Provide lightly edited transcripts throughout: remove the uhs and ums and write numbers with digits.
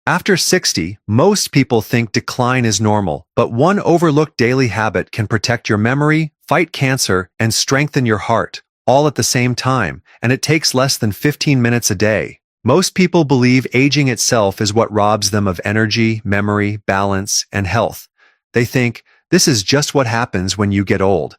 After 60, most people think decline is normal, but one overlooked daily habit can protect your memory, fight cancer, and strengthen your heart, all at the same time, and it takes less than 15 minutes a day. Most people believe aging itself is what robs them of energy, memory, balance, and health. They think, this is just what happens when you get old.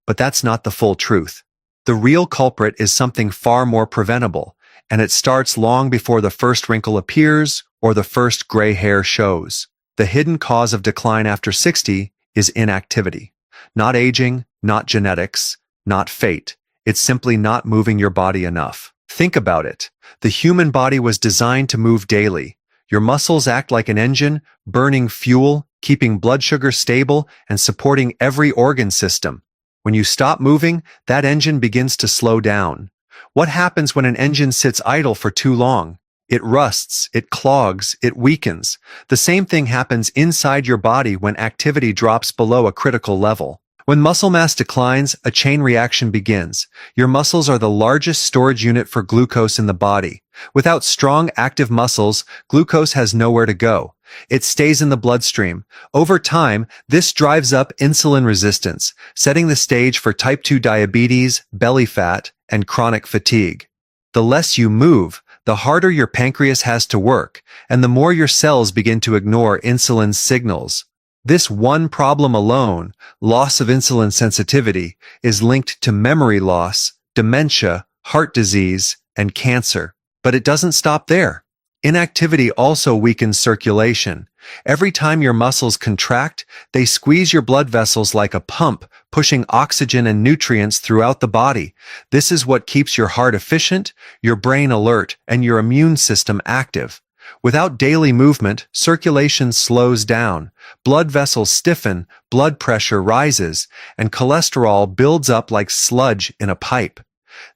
But that's not the full truth. The real culprit is something far more preventable, and it starts long before the first wrinkle appears or the first gray hair shows. The hidden cause of decline after 60 is inactivity. Not aging, not genetics, not fate. It's simply not moving your body enough. Think about it. The human body was designed to move daily. Your muscles act like an engine, burning fuel, keeping blood sugar stable, and supporting every organ system. When you stop moving, that engine begins to slow down. What happens when an engine sits idle for too long? It rusts, it clogs, it weakens. The same thing happens inside your body when activity drops below a critical level. When muscle mass declines, a chain reaction begins. Your muscles are the largest storage unit for glucose in the body. Without strong, active muscles, glucose has nowhere to go. It stays in the bloodstream. Over time, this drives up insulin resistance, setting the stage for type 2 diabetes, belly fat, and chronic fatigue. The less you move, the harder your pancreas has to work, and the more your cells begin to ignore insulin's signals. This one problem alone, loss of insulin sensitivity, is linked to memory loss, dementia, heart disease, and cancer. But it doesn't stop there. Inactivity also weakens circulation. Every time your muscles contract, they squeeze your blood vessels like a pump, pushing oxygen and nutrients throughout the body. This is what keeps your heart efficient, your brain alert, and your immune system active. Without daily movement, circulation slows down, blood vessels stiffen, blood pressure rises, and cholesterol builds up like sludge in a pipe.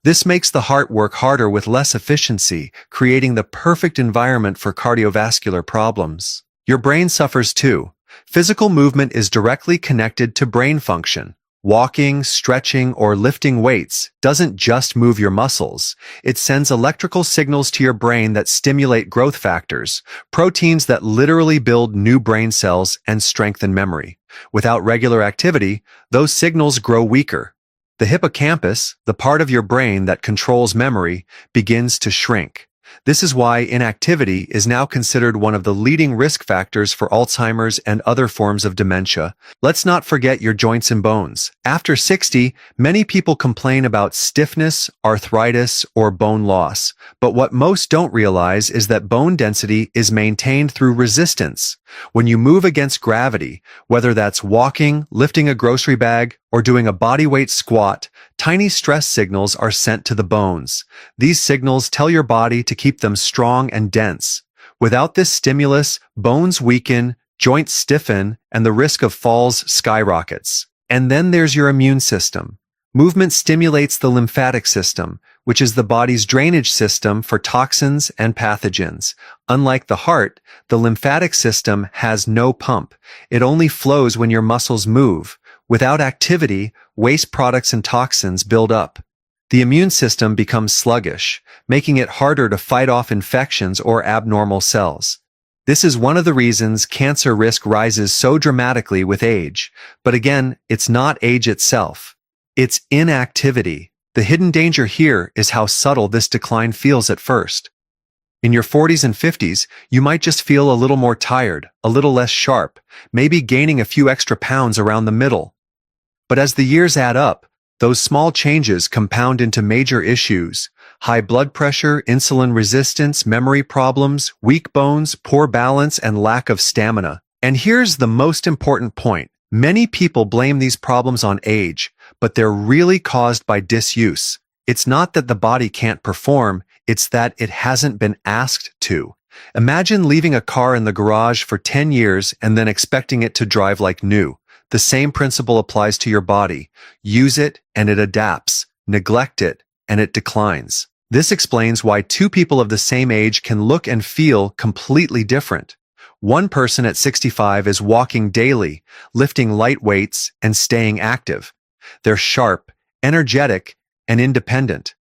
This makes the heart work harder with less efficiency, creating the perfect environment for cardiovascular problems. Your brain suffers too. Physical movement is directly connected to brain function. Walking, stretching, or lifting weights doesn't just move your muscles. It sends electrical signals to your brain that stimulate growth factors, proteins that literally build new brain cells and strengthen memory. Without regular activity, those signals grow weaker. The hippocampus, the part of your brain that controls memory, begins to shrink. This is why inactivity is now considered one of the leading risk factors for Alzheimer's and other forms of dementia. Let's not forget your joints and bones. After 60, many people complain about stiffness, arthritis, or bone loss. But what most don't realize is that bone density is maintained through resistance. When you move against gravity, whether that's walking, lifting a grocery bag, or doing a bodyweight squat, tiny stress signals are sent to the bones. These signals tell your body to keep them strong and dense. Without this stimulus, bones weaken, joints stiffen, and the risk of falls skyrockets. And then there's your immune system. Movement stimulates the lymphatic system, which is the body's drainage system for toxins and pathogens. Unlike the heart, the lymphatic system has no pump. It only flows when your muscles move. Without activity, waste products and toxins build up. The immune system becomes sluggish, making it harder to fight off infections or abnormal cells. This is one of the reasons cancer risk rises so dramatically with age. But again, it's not age itself. It's inactivity. The hidden danger here is how subtle this decline feels at first. In your 40s and 50s, you might just feel a little more tired, a little less sharp, maybe gaining a few extra pounds around the middle. But as the years add up, those small changes compound into major issues: high blood pressure, insulin resistance, memory problems, weak bones, poor balance, and lack of stamina. And here's the most important point. Many people blame these problems on age, but they're really caused by disuse. It's not that the body can't perform, it's that it hasn't been asked to. Imagine leaving a car in the garage for 10 years and then expecting it to drive like new. The same principle applies to your body. Use it and it adapts. Neglect it and it declines. This explains why two people of the same age can look and feel completely different. One person at 65 is walking daily, lifting light weights, and staying active. They're sharp, energetic, and independent.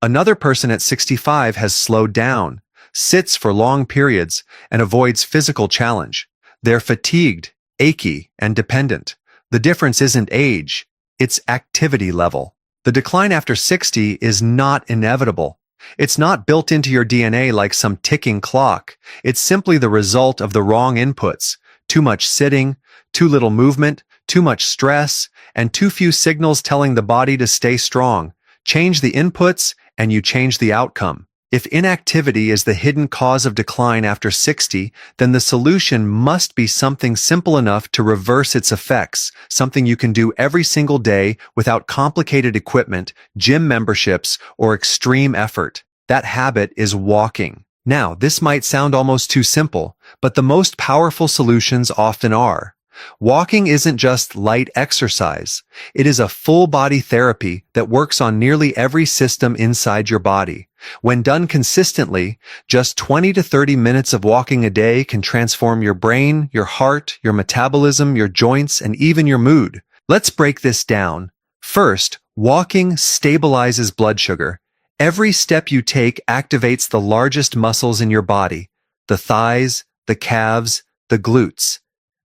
Another person at 65 has slowed down, sits for long periods, and avoids physical challenge. They're fatigued, achy, and dependent. The difference isn't age, it's activity level. The decline after 60 is not inevitable. It's not built into your DNA like some ticking clock. It's simply the result of the wrong inputs: too much sitting, too little movement, too much stress, and too few signals telling the body to stay strong. Change the inputs, and you change the outcome. If inactivity is the hidden cause of decline after 60, then the solution must be something simple enough to reverse its effects, something you can do every single day without complicated equipment, gym memberships, or extreme effort. That habit is walking. Now, this might sound almost too simple, but the most powerful solutions often are. Walking isn't just light exercise. It is a full-body therapy that works on nearly every system inside your body. When done consistently, just 20 to 30 minutes of walking a day can transform your brain, your heart, your metabolism, your joints, and even your mood. Let's break this down. First, walking stabilizes blood sugar. Every step you take activates the largest muscles in your body: the thighs, the calves, the glutes.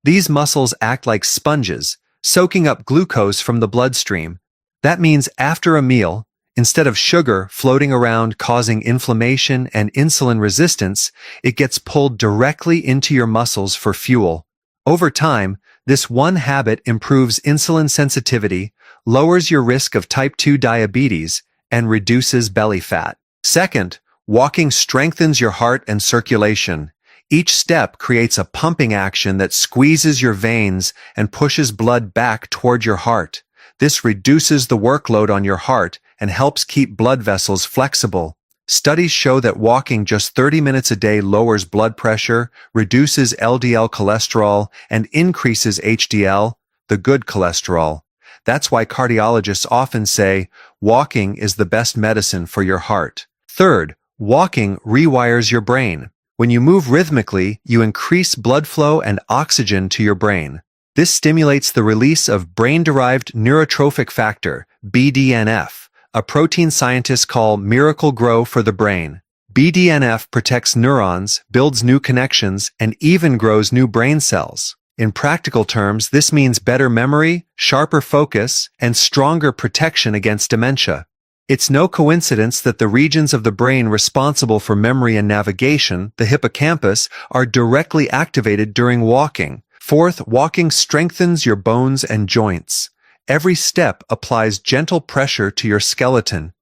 These muscles act like sponges, soaking up glucose from the bloodstream. That means after a meal, instead of sugar floating around causing inflammation and insulin resistance, it gets pulled directly into your muscles for fuel. Over time, this one habit improves insulin sensitivity, lowers your risk of type 2 diabetes, and reduces belly fat. Second, walking strengthens your heart and circulation. Each step creates a pumping action that squeezes your veins and pushes blood back toward your heart. This reduces the workload on your heart and helps keep blood vessels flexible. Studies show that walking just 30 minutes a day lowers blood pressure, reduces LDL cholesterol, and increases HDL, the good cholesterol. That's why cardiologists often say walking is the best medicine for your heart. Third, walking rewires your brain. When you move rhythmically, you increase blood flow and oxygen to your brain. This stimulates the release of brain-derived neurotrophic factor, BDNF, a protein scientists call miracle grow for the brain. BDNF protects neurons, builds new connections, and even grows new brain cells. In practical terms, this means better memory, sharper focus, and stronger protection against dementia. It's no coincidence that the regions of the brain responsible for memory and navigation, the hippocampus, are directly activated during walking. Fourth, walking strengthens your bones and joints. Every step applies gentle pressure to your skeleton.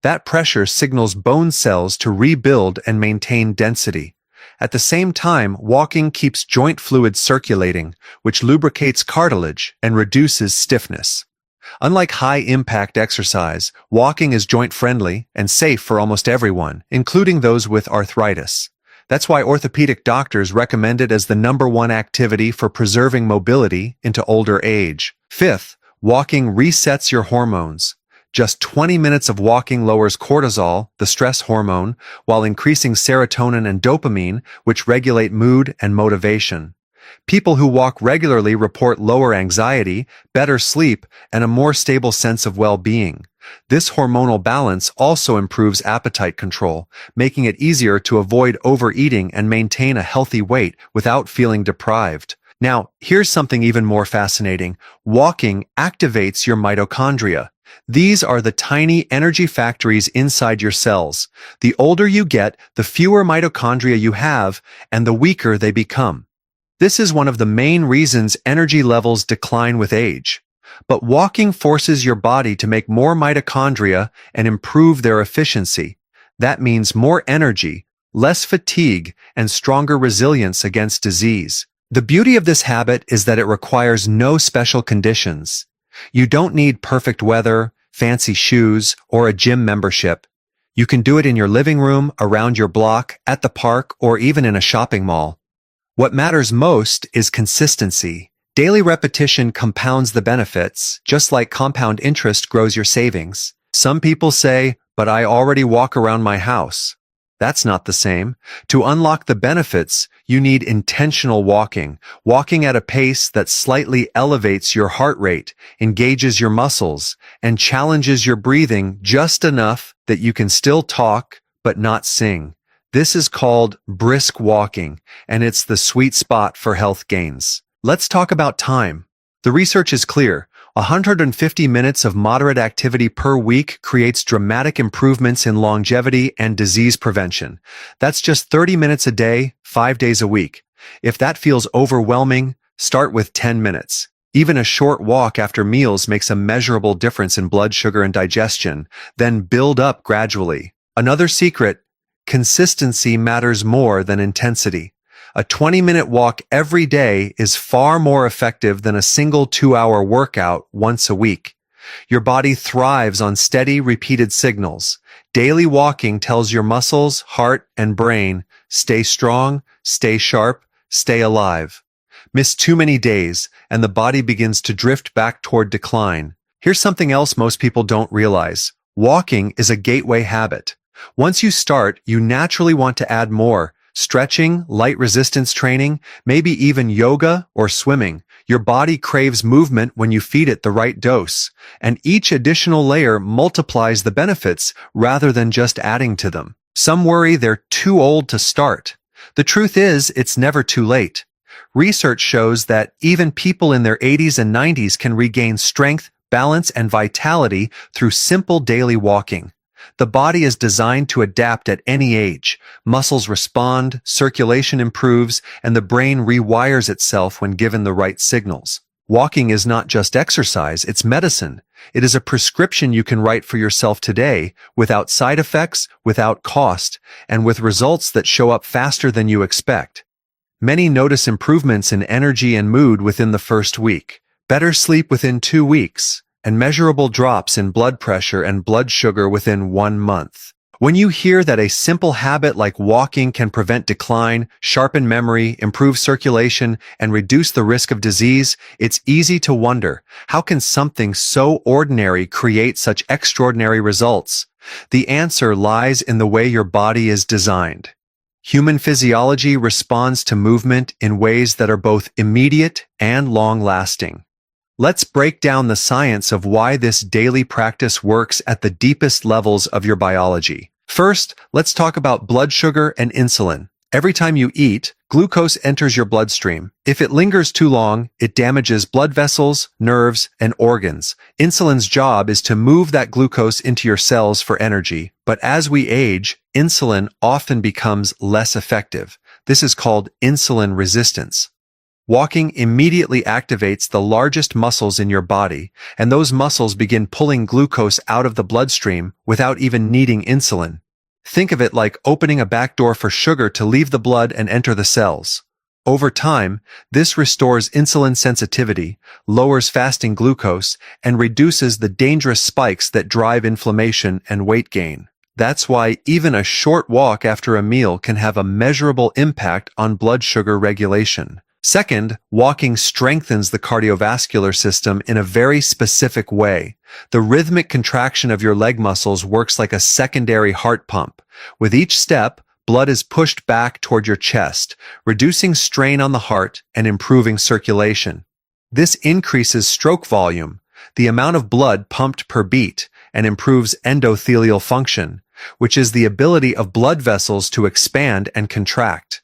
That pressure signals bone cells to rebuild and maintain density. At the same time, walking keeps joint fluid circulating, which lubricates cartilage and reduces stiffness. Unlike high-impact exercise, walking is joint-friendly and safe for almost everyone, including those with arthritis. That's why orthopedic doctors recommend it as the #1 activity for preserving mobility into older age. Fifth, walking resets your hormones. Just 20 minutes of walking lowers cortisol, the stress hormone, while increasing serotonin and dopamine, which regulate mood and motivation. People who walk regularly report lower anxiety, better sleep, and a more stable sense of well-being. This hormonal balance also improves appetite control, making it easier to avoid overeating and maintain a healthy weight without feeling deprived. Now, here's something even more fascinating. Walking activates your mitochondria. These are the tiny energy factories inside your cells. The older you get, the fewer mitochondria you have, and the weaker they become. This is one of the main reasons energy levels decline with age. But walking forces your body to make more mitochondria and improve their efficiency. That means more energy, less fatigue, and stronger resilience against disease. The beauty of this habit is that it requires no special conditions. You don't need perfect weather, fancy shoes, or a gym membership. You can do it in your living room, around your block, at the park, or even in a shopping mall. What matters most is consistency. Daily repetition compounds the benefits, just like compound interest grows your savings. Some people say, "But I already walk around my house." That's not the same. To unlock the benefits, you need intentional walking, walking at a pace that slightly elevates your heart rate, engages your muscles, and challenges your breathing just enough that you can still talk but not sing. This is called brisk walking, and it's the sweet spot for health gains. Let's talk about time. The research is clear. 150 minutes of moderate activity per week creates dramatic improvements in longevity and disease prevention. That's just 30 minutes a day, 5 days a week. If that feels overwhelming, start with 10 minutes. Even a short walk after meals makes a measurable difference in blood sugar and digestion, then build up gradually. Another secret: consistency matters more than intensity. A 20-minute walk every day is far more effective than a single 2-hour workout once a week. Your body thrives on steady, repeated signals. Daily walking tells your muscles, heart, and brain, stay strong, stay sharp, stay alive. Miss too many days, and the body begins to drift back toward decline. Here's something else most people don't realize. Walking is a gateway habit. Once you start, you naturally want to add more. Stretching, light resistance training, maybe even yoga or swimming. Your body craves movement when you feed it the right dose, and each additional layer multiplies the benefits rather than just adding to them. Some worry they're too old to start. The truth is, it's never too late. Research shows that even people in their 80s and 90s can regain strength, balance, and vitality through simple daily walking. The body is designed to adapt at any age. Muscles respond, circulation improves, and the brain rewires itself when given the right signals. Walking is not just exercise, it's medicine. It is a prescription you can write for yourself today, without side effects, without cost, and with results that show up faster than you expect. Many notice improvements in energy and mood within the first week, better sleep within 2 weeks, and measurable drops in blood pressure and blood sugar within 1 month. When you hear that a simple habit like walking can prevent decline, sharpen memory, improve circulation, and reduce the risk of disease, it's easy to wonder, how can something so ordinary create such extraordinary results? The answer lies in the way your body is designed. Human physiology responds to movement in ways that are both immediate and long-lasting. Let's break down the science of why this daily practice works at the deepest levels of your biology. First, let's talk about blood sugar and insulin. Every time you eat, glucose enters your bloodstream. If it lingers too long, it damages blood vessels, nerves, and organs. Insulin's job is to move that glucose into your cells for energy, but as we age, insulin often becomes less effective. This is called insulin resistance. Walking immediately activates the largest muscles in your body, and those muscles begin pulling glucose out of the bloodstream without even needing insulin. Think of it like opening a back door for sugar to leave the blood and enter the cells. Over time, this restores insulin sensitivity, lowers fasting glucose, and reduces the dangerous spikes that drive inflammation and weight gain. That's why even a short walk after a meal can have a measurable impact on blood sugar regulation. Second, walking strengthens the cardiovascular system in a very specific way. The rhythmic contraction of your leg muscles works like a secondary heart pump. With each step, blood is pushed back toward your chest, reducing strain on the heart and improving circulation. This increases stroke volume, the amount of blood pumped per beat, and improves endothelial function, which is the ability of blood vessels to expand and contract.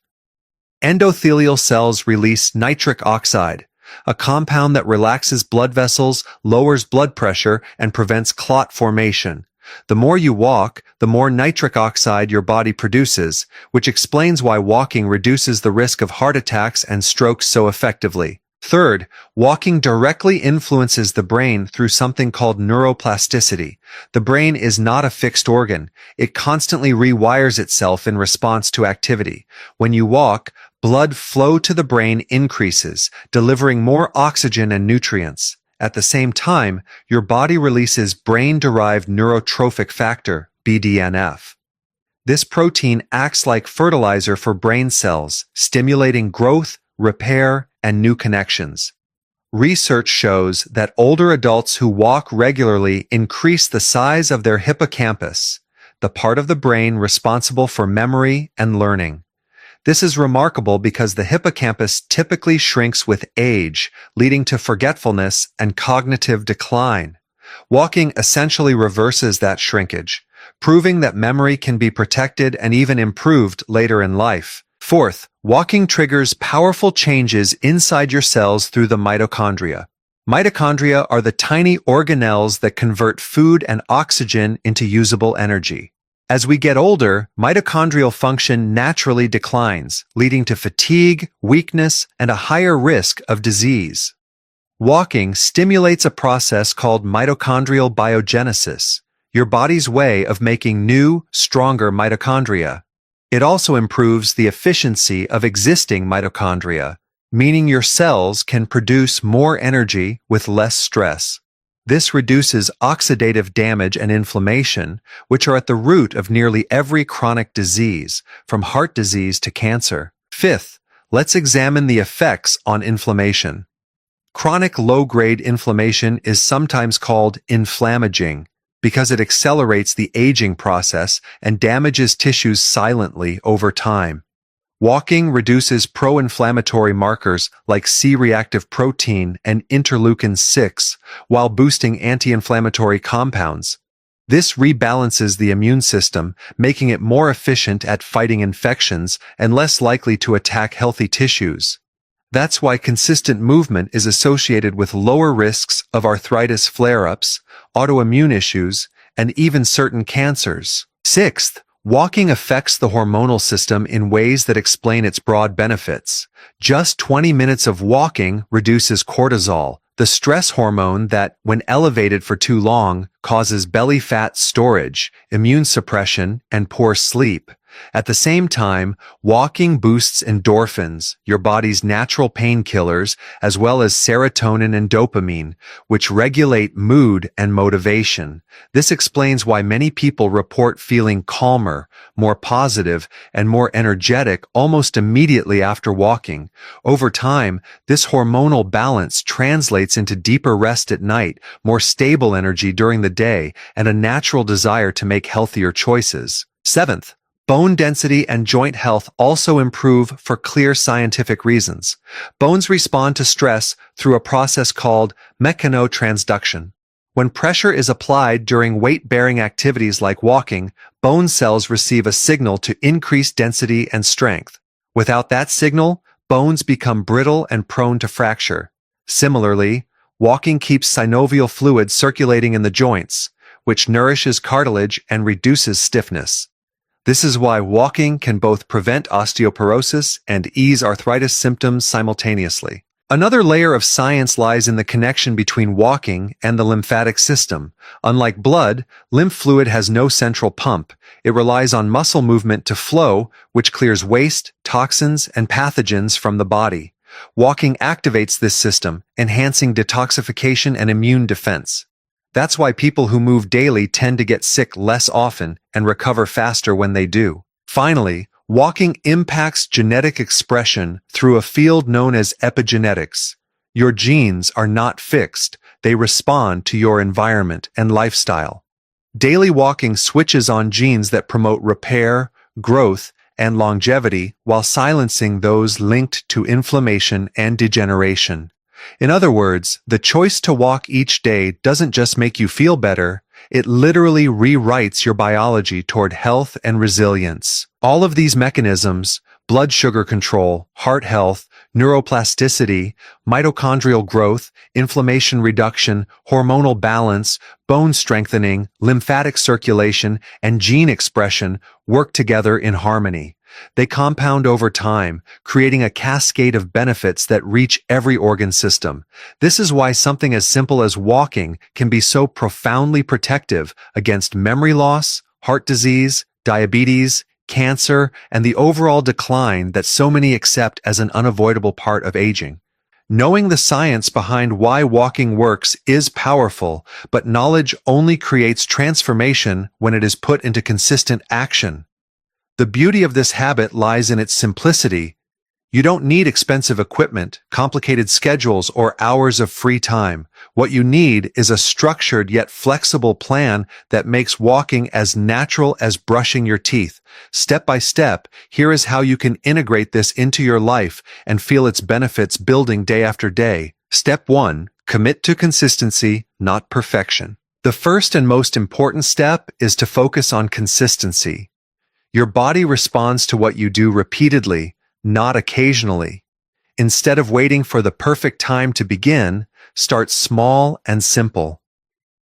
Endothelial cells release nitric oxide, a compound that relaxes blood vessels, lowers blood pressure, and prevents clot formation. The more you walk, the more nitric oxide your body produces, which explains why walking reduces the risk of heart attacks and strokes so effectively. Third, walking directly influences the brain through something called neuroplasticity. The brain is not a fixed organ. It constantly rewires itself in response to activity. When you walk, blood flow to the brain increases, delivering more oxygen and nutrients. At the same time, your body releases brain-derived neurotrophic factor, BDNF. This protein acts like fertilizer for brain cells, stimulating growth, repair, and new connections. Research shows that older adults who walk regularly increase the size of their hippocampus, the part of the brain responsible for memory and learning. This is remarkable because the hippocampus typically shrinks with age, leading to forgetfulness and cognitive decline. Walking essentially reverses that shrinkage. proving that memory can be protected and even improved later in life. Fourth, walking triggers powerful changes inside your cells through the mitochondria. Mitochondria are the tiny organelles that convert food and oxygen into usable energy. As we get older, mitochondrial function naturally declines, leading to fatigue, weakness, and a higher risk of disease. Walking stimulates a process called mitochondrial biogenesis, your body's way of making new, stronger mitochondria. It also improves the efficiency of existing mitochondria, meaning your cells can produce more energy with less stress. This reduces oxidative damage and inflammation, which are at the root of nearly every chronic disease, from heart disease to cancer. Fifth, let's examine the effects on inflammation. Chronic low-grade inflammation is sometimes called inflammaging because it accelerates the aging process and damages tissues silently over time. Walking reduces pro-inflammatory markers like C-reactive protein and interleukin-6 while boosting anti-inflammatory compounds. This rebalances the immune system, making it more efficient at fighting infections and less likely to attack healthy tissues. That's why consistent movement is associated with lower risks of arthritis flare-ups, autoimmune issues, and even certain cancers. Sixth, walking affects the hormonal system in ways that explain its broad benefits. Just 20 minutes of walking reduces cortisol, the stress hormone that, when elevated for too long, causes belly fat storage, immune suppression, and poor sleep. At the same time, walking boosts endorphins, your body's natural painkillers, as well as serotonin and dopamine, which regulate mood and motivation. This explains why many people report feeling calmer, more positive, and more energetic almost immediately after walking. Over time, this hormonal balance translates into deeper rest at night, more stable energy during the day, and a natural desire to make healthier choices. Seventh, bone density and joint health also improve for clear scientific reasons. Bones respond to stress through a process called mechanotransduction. When pressure is applied during weight-bearing activities like walking, bone cells receive a signal to increase density and strength. Without that signal, bones become brittle and prone to fracture. Similarly, walking keeps synovial fluid circulating in the joints, which nourishes cartilage and reduces stiffness. This is why walking can both prevent osteoporosis and ease arthritis symptoms simultaneously. Another layer of science lies in the connection between walking and the lymphatic system. Unlike blood, lymph fluid has no central pump. It relies on muscle movement to flow, which clears waste, toxins, and pathogens from the body. Walking activates this system, enhancing detoxification and immune defense. That's why people who move daily tend to get sick less often and recover faster when they do. Finally, walking impacts genetic expression through a field known as epigenetics. Your genes are not fixed, they respond to your environment and lifestyle. Daily walking switches on genes that promote repair, growth, and longevity while silencing those linked to inflammation and degeneration. In other words, the choice to walk each day doesn't just make you feel better, it literally rewrites your biology toward health and resilience. All of these mechanisms, blood sugar control, heart health, neuroplasticity, mitochondrial growth, inflammation reduction, hormonal balance, bone strengthening, lymphatic circulation, and gene expression work together in harmony. They compound over time, creating a cascade of benefits that reach every organ system. This is why something as simple as walking can be so profoundly protective against memory loss, heart disease, diabetes, cancer, and the overall decline that so many accept as an unavoidable part of aging. Knowing the science behind why walking works is powerful, but knowledge only creates transformation when it is put into consistent action. The beauty of this habit lies in its simplicity. You don't need expensive equipment, complicated schedules, or hours of free time. What you need is a structured yet flexible plan that makes walking as natural as brushing your teeth. Step by step, here is how you can integrate this into your life and feel its benefits building day after day. Step 1. Commit to consistency, not perfection. The first and most important step is to focus on consistency. Your body responds to what you do repeatedly, not occasionally. Instead of waiting for the perfect time to begin, start small and simple.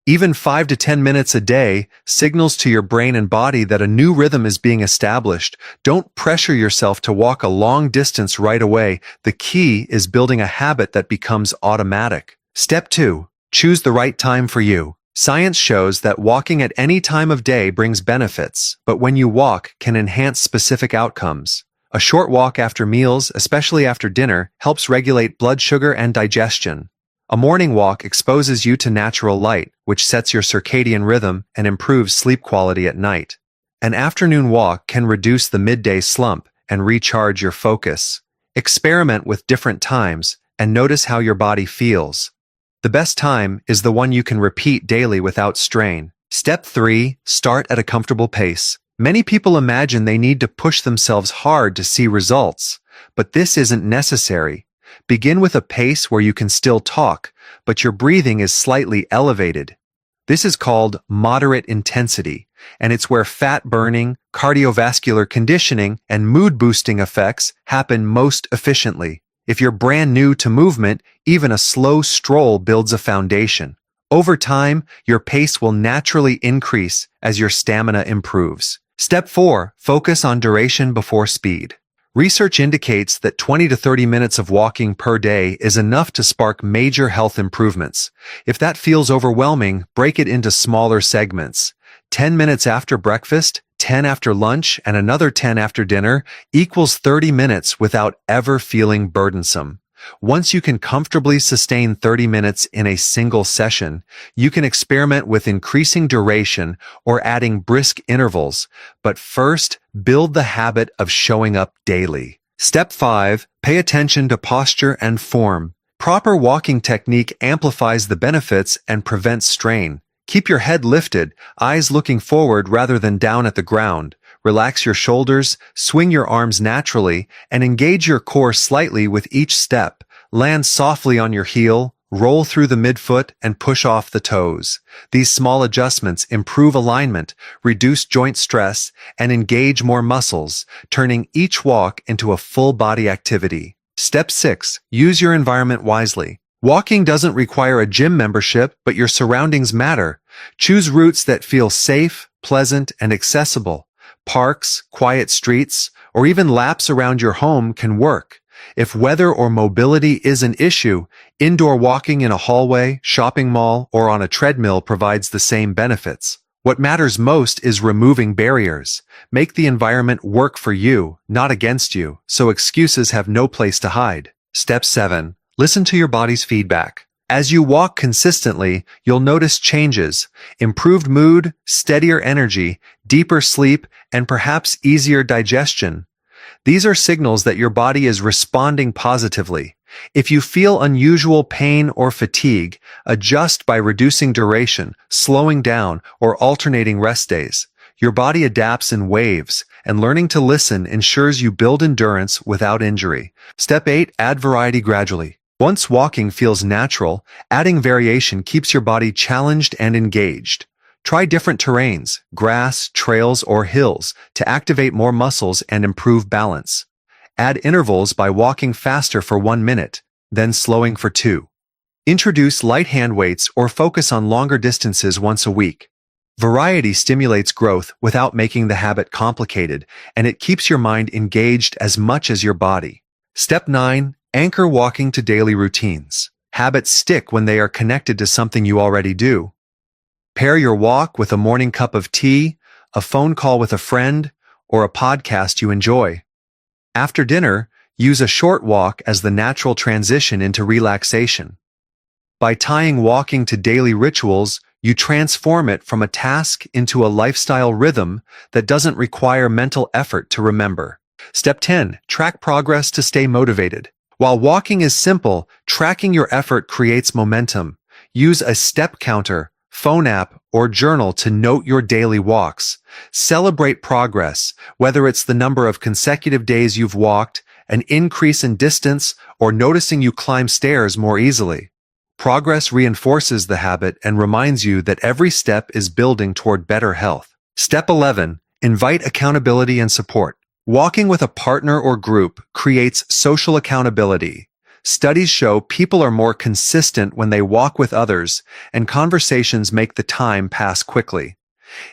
Even 5 to 10 minutes a day signals to your brain and body that a new rhythm is being established. Don't pressure yourself to walk a long distance right away. The key is building a habit that becomes automatic. Step 2. Choose the right time for you. Science shows that walking at any time of day brings benefits, but when you walk can enhance specific outcomes. A short walk after meals, especially after dinner, helps regulate blood sugar and digestion. A morning walk exposes you to natural light, which sets your circadian rhythm and improves sleep quality at night. An afternoon walk can reduce the midday slump and recharge your focus. Experiment with different times and notice how your body feels. The best time is the one you can repeat daily without strain. Step 3. Start at a comfortable pace. Many people imagine they need to push themselves hard to see results, but this isn't necessary. Begin with a pace where you can still talk, but your breathing is slightly elevated. This is called moderate intensity, and it's where fat burning, cardiovascular conditioning, and mood-boosting effects happen most efficiently. If you're brand new to movement, even a slow stroll builds a foundation. Over time, your pace will naturally increase as your stamina improves. Step 4. Focus on duration before speed. Research indicates that 20 to 30 minutes of walking per day is enough to spark major health improvements. If that feels overwhelming, break it into smaller segments. 10 minutes after breakfast, 10 after lunch, and another 10 after dinner equals 30 minutes without ever feeling burdensome. Once you can comfortably sustain 30 minutes in a single session, you can experiment with increasing duration or adding brisk intervals. But first, build the habit of showing up daily. Step 5. Pay attention to posture and form. Proper walking technique amplifies the benefits and prevents strain. Keep your head lifted, eyes looking forward rather than down at the ground. Relax your shoulders, swing your arms naturally, and engage your core slightly with each step. Land softly on your heel, roll through the midfoot, and push off the toes. These small adjustments improve alignment, reduce joint stress, and engage more muscles, turning each walk into a full-body activity. Step 6. Use your environment wisely. Walking doesn't require a gym membership, but your surroundings matter. Choose routes that feel safe, pleasant, and accessible. Parks, quiet streets, or even laps around your home can work. If weather or mobility is an issue, indoor walking in a hallway, shopping mall, or on a treadmill provides the same benefits. What matters most is removing barriers. Make the environment work for you, not against you, so excuses have no place to hide. Step 7. Listen to your body's feedback. As you walk consistently, you'll notice changes: improved mood, steadier energy, deeper sleep, and perhaps easier digestion. These are signals that your body is responding positively. If you feel unusual pain or fatigue, adjust by reducing duration, slowing down, or alternating rest days. Your body adapts in waves, and learning to listen ensures you build endurance without injury. Step 8. Add variety gradually. Once walking feels natural, adding variation keeps your body challenged and engaged. Try different terrains, grass, trails, or hills, to activate more muscles and improve balance. Add intervals by walking faster for 1 minute, then slowing for 2. Introduce light hand weights or focus on longer distances once a week. Variety stimulates growth without making the habit complicated, and it keeps your mind engaged as much as your body. Step 9. Anchor walking to daily routines. Habits stick when they are connected to something you already do. Pair your walk with a morning cup of tea, a phone call with a friend, or a podcast you enjoy. After dinner, use a short walk as the natural transition into relaxation. By tying walking to daily rituals, you transform it from a task into a lifestyle rhythm that doesn't require mental effort to remember. Step 10. Track progress to stay motivated. While walking is simple, tracking your effort creates momentum. Use a step counter, phone app, or journal to note your daily walks. Celebrate progress, whether it's the number of consecutive days you've walked, an increase in distance, or noticing you climb stairs more easily. Progress reinforces the habit and reminds you that every step is building toward better health. Step 11. Invite accountability and support. Walking with a partner or group creates social accountability. Studies show people are more consistent when they walk with others, and conversations make the time pass quickly.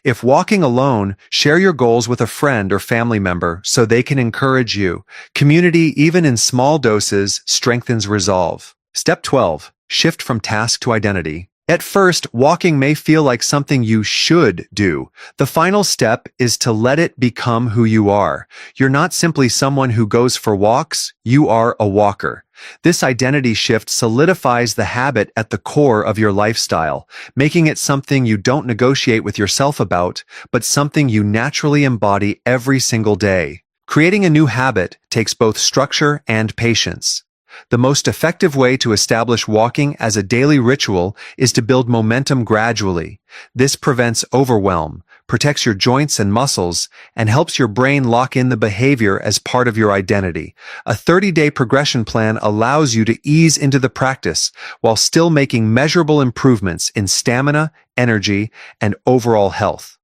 If walking alone, share your goals with a friend or family member so they can encourage you. Community, even in small doses, strengthens resolve. Step 12. Shift from task to identity. At first, walking may feel like something you should do. The final step is to let it become who you are. You're not simply someone who goes for walks, you are a walker. This identity shift solidifies the habit at the core of your lifestyle, making it something you don't negotiate with yourself about, but something you naturally embody every single day. Creating a new habit takes both structure and patience. The most effective way to establish walking as a daily ritual is to build momentum gradually. This prevents overwhelm, protects your joints and muscles, and helps your brain lock in the behavior as part of your identity. A 30-day progression plan allows you to ease into the practice while still making measurable improvements in stamina, energy, and overall health.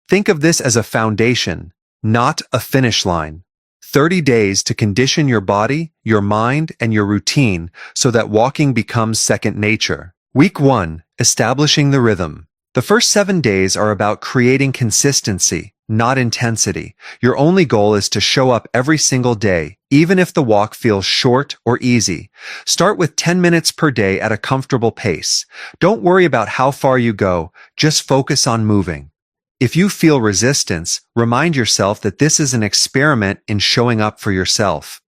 Think of this as a foundation, not a finish line. 30 days to condition your body, your mind, and your routine so that walking becomes second nature. Week 1. Establishing the rhythm. The first 7 days are about creating consistency, not intensity. Your only goal is to show up every single day, even if the walk feels short or easy. Start with 10 minutes per day at a comfortable pace. Don't worry about how far you go, just focus on moving. If you feel resistance, remind yourself that this is an experiment in showing up for yourself.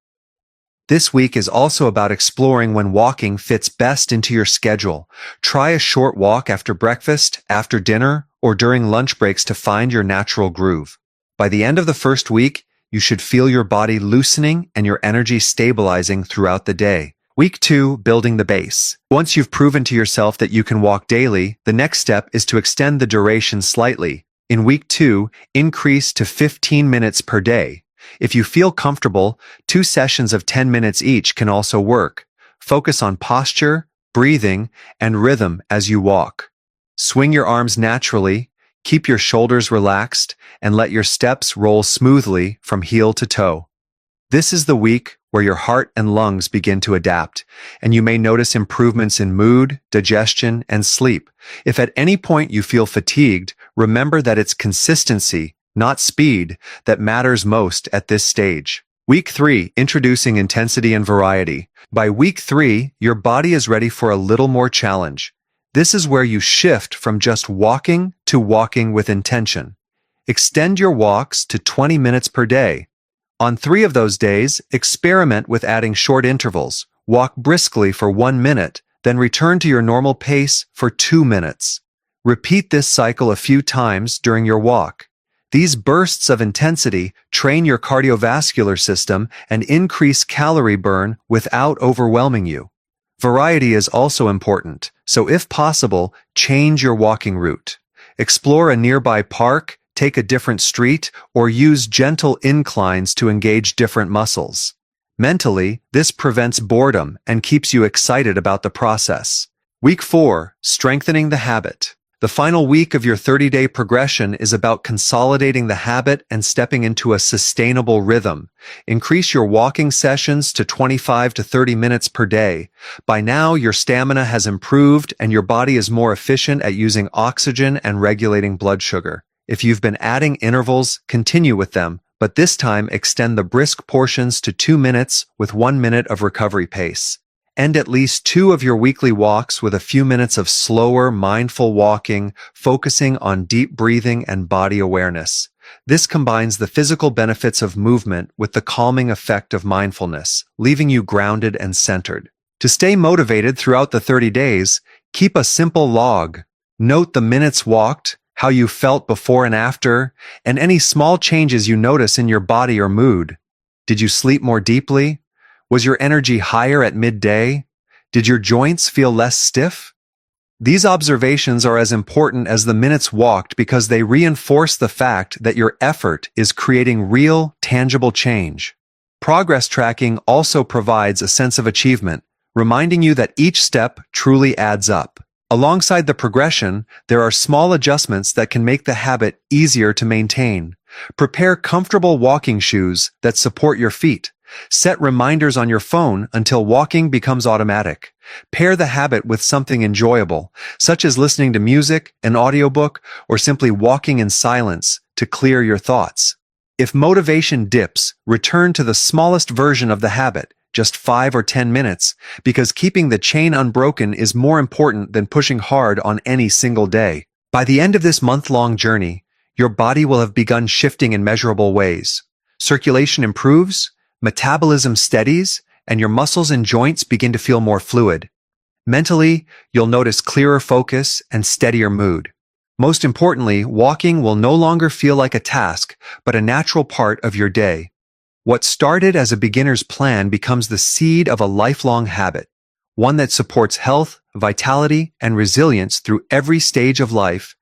This week is also about exploring when walking fits best into your schedule. Try a short walk after breakfast, after dinner, or during lunch breaks to find your natural groove. By the end of the first week, you should feel your body loosening and your energy stabilizing throughout the day. Week 2, building the base. Once you've proven to yourself that you can walk daily, the next step is to extend the duration slightly. In week 2, increase to 15 minutes per day. If you feel comfortable, 2 sessions of 10 minutes each can also work. Focus on posture, breathing, and rhythm as you walk. Swing your arms naturally, keep your shoulders relaxed, and let your steps roll smoothly from heel to toe. This is the week where your heart and lungs begin to adapt, and you may notice improvements in mood, digestion, and sleep. If at any point you feel fatigued, remember that it's consistency, not speed, that matters most at this stage. Week 3, introducing intensity and variety. By week 3, your body is ready for a little more challenge. This is where you shift from just walking to walking with intention. Extend your walks to 20 minutes per day. On 3 of those days, experiment with adding short intervals. Walk briskly for 1 minute, then return to your normal pace for 2 minutes. Repeat this cycle a few times during your walk. These bursts of intensity train your cardiovascular system and increase calorie burn without overwhelming you. Variety is also important, so if possible, change your walking route. Explore a nearby park, take a different street, or use gentle inclines to engage different muscles. Mentally, this prevents boredom and keeps you excited about the process. Week 4, strengthening the habit. The final week of your 30-day progression is about consolidating the habit and stepping into a sustainable rhythm. Increase your walking sessions to 25 to 30 minutes per day. By now, your stamina has improved and your body is more efficient at using oxygen and regulating blood sugar. If you've been adding intervals, continue with them, but this time extend the brisk portions to 2 minutes with 1 minute of recovery pace. End at least 2 of your weekly walks with a few minutes of slower, mindful walking, focusing on deep breathing and body awareness. This combines the physical benefits of movement with the calming effect of mindfulness, leaving you grounded and centered. To stay motivated throughout the 30 days, keep a simple log. Note the minutes walked, how you felt before and after, and any small changes you notice in your body or mood. Did you sleep more deeply? Was your energy higher at midday? Did your joints feel less stiff? These observations are as important as the minutes walked because they reinforce the fact that your effort is creating real, tangible change. Progress tracking also provides a sense of achievement. reminding you that each step truly adds up. Alongside the progression, there are small adjustments that can make the habit easier to maintain. Prepare comfortable walking shoes that support your feet. Set reminders on your phone until walking becomes automatic. Pair the habit with something enjoyable, such as listening to music, an audiobook, or simply walking in silence to clear your thoughts. If motivation dips, return to the smallest version of the habit, just 5 or 10 minutes, because keeping the chain unbroken is more important than pushing hard on any single day. By the end of this month-long journey, your body will have begun shifting in measurable ways. Circulation improves, metabolism steadies, and your muscles and joints begin to feel more fluid. Mentally, you'll notice clearer focus and steadier mood. Most importantly, walking will no longer feel like a task, but a natural part of your day. What started as a beginner's plan becomes the seed of a lifelong habit, one that supports health, vitality, and resilience through every stage of life,